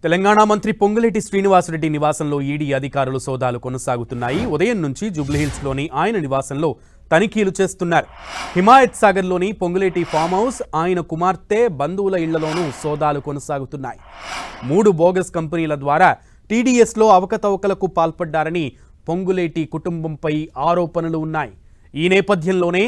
తెలంగాణ మంత్రి పొంగులేటి శ్రీనివాసరెడ్డి నివాసంలో ఈడీ అధికారులు సోదాలు కొనసాగుతున్నాయి. ఉదయం నుంచి జూబ్లీహిల్స్లోని ఆయన నివాసంలో తనిఖీలు చేస్తున్నారు. హిమాయత్ సాగర్లోని పొంగులేటి ఫామ్ హౌస్, ఆయన కుమార్తె, బంధువుల ఇళ్లలోనూ సోదాలు కొనసాగుతున్నాయి. 3 బోగస్ కంపెనీల ద్వారా టీడీఎస్లో అవకతవకలకు పాల్పడ్డారని పొంగులేటి కుటుంబంపై ఆరోపణలు ఉన్నాయి. ఈ నేపథ్యంలోనే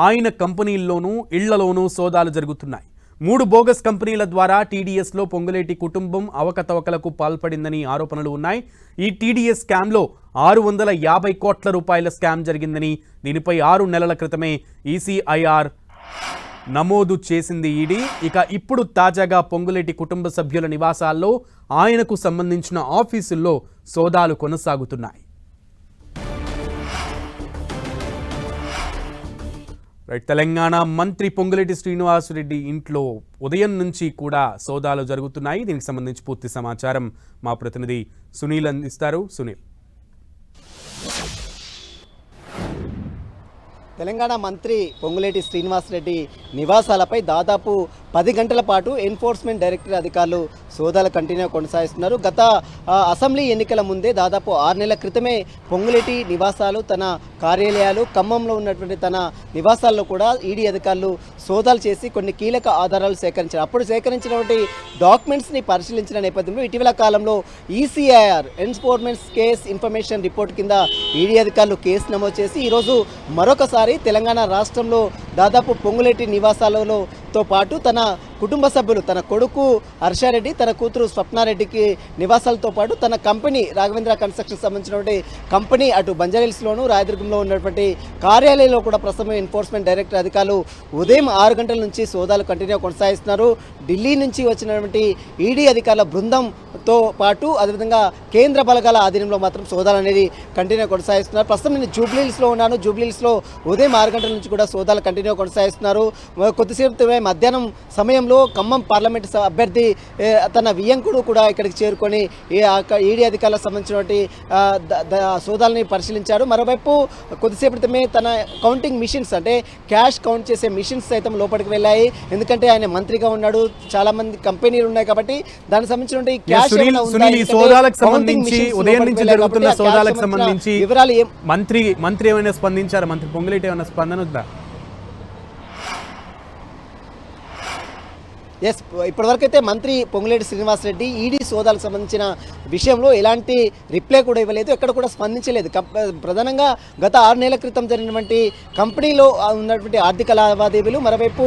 ఆయన కంపెనీల్లోనూ ఇళ్లలోనూ సోదాలు జరుగుతున్నాయి. 3 బోగస్ కంపెనీల ద్వారా టీడీఎస్లో పొంగులేటి కుటుంబం అవకతవకలకు పాల్పడిందని ఆరోపణలు ఉన్నాయి. ఈ టీడీఎస్ స్కామ్లో 650 కోట్ల రూపాయల స్కామ్ జరిగిందని, దీనిపై 6 నెలల క్రితమే ఈసీఐఆర్ నమోదు చేసింది ఈడీ. ఇక ఇప్పుడు తాజాగా పొంగులేటి కుటుంబ సభ్యుల నివాసాల్లో, ఆయనకు సంబంధించిన ఆఫీసుల్లో సోదాలు కొనసాగుతున్నాయి. తెలంగాణ మంత్రి పొంగులేటి శ్రీనివాసరెడ్డి ఇంట్లో ఉదయం నుంచి కూడా సోదాలు జరుగుతున్నాయి. దీనికి సంబంధించి పూర్తి సమాచారం మా ప్రతినిధి సునీల్ అందిస్తారు. సునీల్, తెలంగాణ మంత్రి పొంగులేటి శ్రీనివాసరెడ్డి నివాసాలపై దాదాపు 10 గంటల పాటు ఎన్ఫోర్స్మెంట్ డైరెక్టరేట్ అధికారులు సోదాలు కంటిన్యూ కొనసాగిస్తున్నారు. గత అసెంబ్లీ ఎన్నికల ముందే దాదాపు 6 నెలల క్రితమే పొంగులేటి నివాసాలు, తన కార్యాలయాలు, ఖమ్మంలో ఉన్నటువంటి తన నివాసాల్లో కూడా ఈడీ అధికారులు సోదాలు చేసి కొన్ని కీలక ఆధారాలు సేకరించారు. అప్పుడు సేకరించినటువంటి డాక్యుమెంట్స్ని పరిశీలించిన నేపథ్యంలో ఇటీవల కాలంలో ECIR enforcement case information report కింద ఈడీ అధికారులు కేసు నమోదు చేసి ఈరోజు మరొకసారి తెలంగాణ రాష్ట్రంలో దాదాపు పొంగులేటి నివాసాలతో పాటు తన కుటుంబ సభ్యులు, తన కొడుకు హర్షారెడ్డి, తన కూతురు స్వప్నారెడ్డికి నివాసాలతో పాటు తన కంపెనీ రాఘవేంద్ర కన్స్ట్రక్షన్ సంబంధించినటువంటి కంపెనీ అటు బంజారాహిల్స్లోను, రాయదుర్గంలో ఉన్నటువంటి కార్యాలయంలో కూడా ప్రస్తుతం ఎన్ఫోర్స్మెంట్ డైరెక్టర్ అధికారులు ఉదయం 6 గంటల నుంచి సోదాలు కంటిన్యూ కొనసాగిస్తున్నారు. ఢిల్లీ నుంచి వచ్చినటువంటి ఈడీ అధికారుల బృందంతో పాటు అదేవిధంగా కేంద్ర బలగాల ఆధీనంలో మాత్రం సోదాలు అనేది కంటిన్యూ కొనసాగిస్తున్నారు. ప్రస్తుతం నేను జూబ్లీహిల్స్లో ఉన్నాను. జూబ్లీహిల్స్లో ఉదయం 6 గంటల నుంచి కూడా సోదాలు కంటిన్యూ కొనసాగిస్తున్నారు. కొద్దిసేపు మధ్యాహ్నం సమయంలో ఖమ్మం పార్లమెంట్ అభ్యర్థి తన వియ్యంకుడు కూడా ఇక్కడికి చేరుకొని ఈడీ అధికారులకు సంబంధించినటువంటి సోదాలని పరిశీలించారు. మరోవైపు కొద్దిసేపు క్రితమే తన కౌంటింగ్ మిషన్స్, అంటే క్యాష్ కౌంట్ చేసే మిషన్స్ సైతం లోపలికి వెళ్ళాయి. ఎందుకంటే ఆయన మంత్రిగా ఉన్నాడు, చాలా మంది కంపెనీలు ఉన్నాయి కాబట్టి దానికి సంబంధించినటువంటి క్యాష్ వివరాలు మంత్రి ఏమైనా స్పందించారు? మంత్రి పొంగులేటి ఏమైనా స్పందన ఉందా? ఎస్, ఇప్పటివరకు అయితే మంత్రి పొంగులేటి శ్రీనివాసరెడ్డి ఈడీ సోదాలకు సంబంధించిన విషయంలో ఎలాంటి రిప్లై కూడా ఇవ్వలేదు, ఎక్కడ కూడా స్పందించలేదు. ప్రధానంగా గత 6 నెలల క్రితం జరిగినటువంటి కంపెనీలో ఉన్నటువంటి ఆర్థిక లావాదేవీలు, మరోవైపు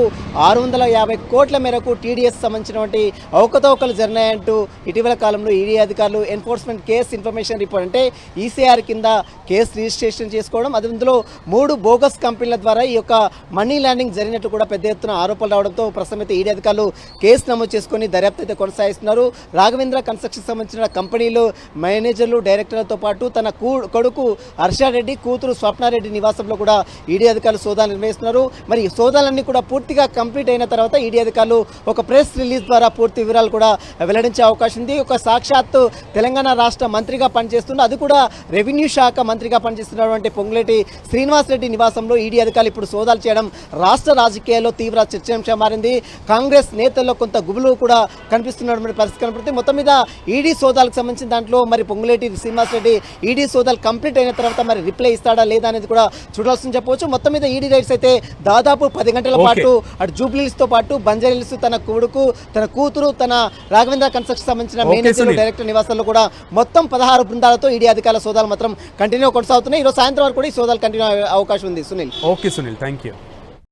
650 కోట్ల మేరకు టీడీఎస్ సంబంధించినటువంటి అవకతవకలు జరిగాయంటూ ఇటీవల కాలంలో ఈడీ అధికారులు ఎన్ఫోర్స్మెంట్ కేస్ ఇన్ఫర్మేషన్ రిపోర్ట్, అంటే ఈసీఆర్ కింద కేసు రిజిస్ట్రేషన్ చేసుకోవడం, అది ఇందులో 3 బోగస్ కంపెనీల ద్వారా ఈ యొక్క మనీ ల్యాండింగ్ జరిగినట్టు కూడా పెద్ద ఎత్తున ఆరోపణలు రావడంతో ప్రస్తుతం అయితే ఈడీ అధికారులు కేసు నమోదు చేసుకుని దర్యాప్తు అయితే కొనసాగిస్తున్నారు. రాఘవేంద్ర కన్స్ట్రక్షన్ సంబంధించిన కంపెనీలు మేనేజర్లు, డైరెక్టర్లతో పాటు తన కొడుకు హర్షారెడ్డి, కూతురు స్వప్నారెడ్డి నివాసంలో కూడా ఈడీ అధికారులు సోదాలు నిర్వహిస్తున్నారు. మరి ఈ సోదాలన్నీ కూడా పూర్తిగా కంప్లీట్ అయిన తర్వాత ఈడీ అధికారులు ఒక ప్రెస్ రిలీజ్ ద్వారా పూర్తి వివరాలు కూడా వెల్లడించే అవకాశం ఉంది. ఒక సాక్షాత్తు తెలంగాణ రాష్ట్ర మంత్రిగా పనిచేస్తున్న, అది కూడా రెవెన్యూ శాఖ మంత్రిగా పనిచేస్తున్నటువంటి పొంగులేటి శ్రీనివాసరెడ్డి నివాసంలో ఈడీ అధికారులు ఇప్పుడు సోదాలు చేయడం రాష్ట్ర రాజకీయాల్లో తీవ్ర చర్చాంశం మారింది. కాంగ్రెస్ నేతల్లో కొంత గుబులు కూడా కనిపిస్తున్నటువంటి పరిస్థితి కనపడుతుంది. మొత్తం మీద ఈడీ సోదాలకు సంబంధించిన దాంట్లో మరి పొంగులేటి శ్రీనివాసరెడ్డి ఈడీ సోదాలు కంప్లీట్ అయిన తర్వాత మరి రిప్లై ఇస్తాడా లేదా అనేది కూడా చూడాల్సింది చెప్పవచ్చు. మొత్తం మీద ఈడీ రైడ్స్ అయితే దాదాపు 10 గంటల పాటు అటు జూబ్లీహిల్స్ తో పాటు బంజారాహిల్స్, తన కొడుకు, తన కూతురు, తన రాఘవేంద్ర కన్స్ట్రక్షన్ సంబంధించిన మేనేజర్, డైరెక్టర్ నివాసాల్లో కూడా మొత్తం 16 బృందాలతో ఈడీ అధికారుల సోదాలు మాత్రం కంటిన్యూ కొనసాగుతున్నాయి. ఈరోజు సాయంత్రం వరకు కూడా ఈ సోదాలు కంటిన్యూ అవకాశం ఉంది. Sunil. Okay Sunil, thank you.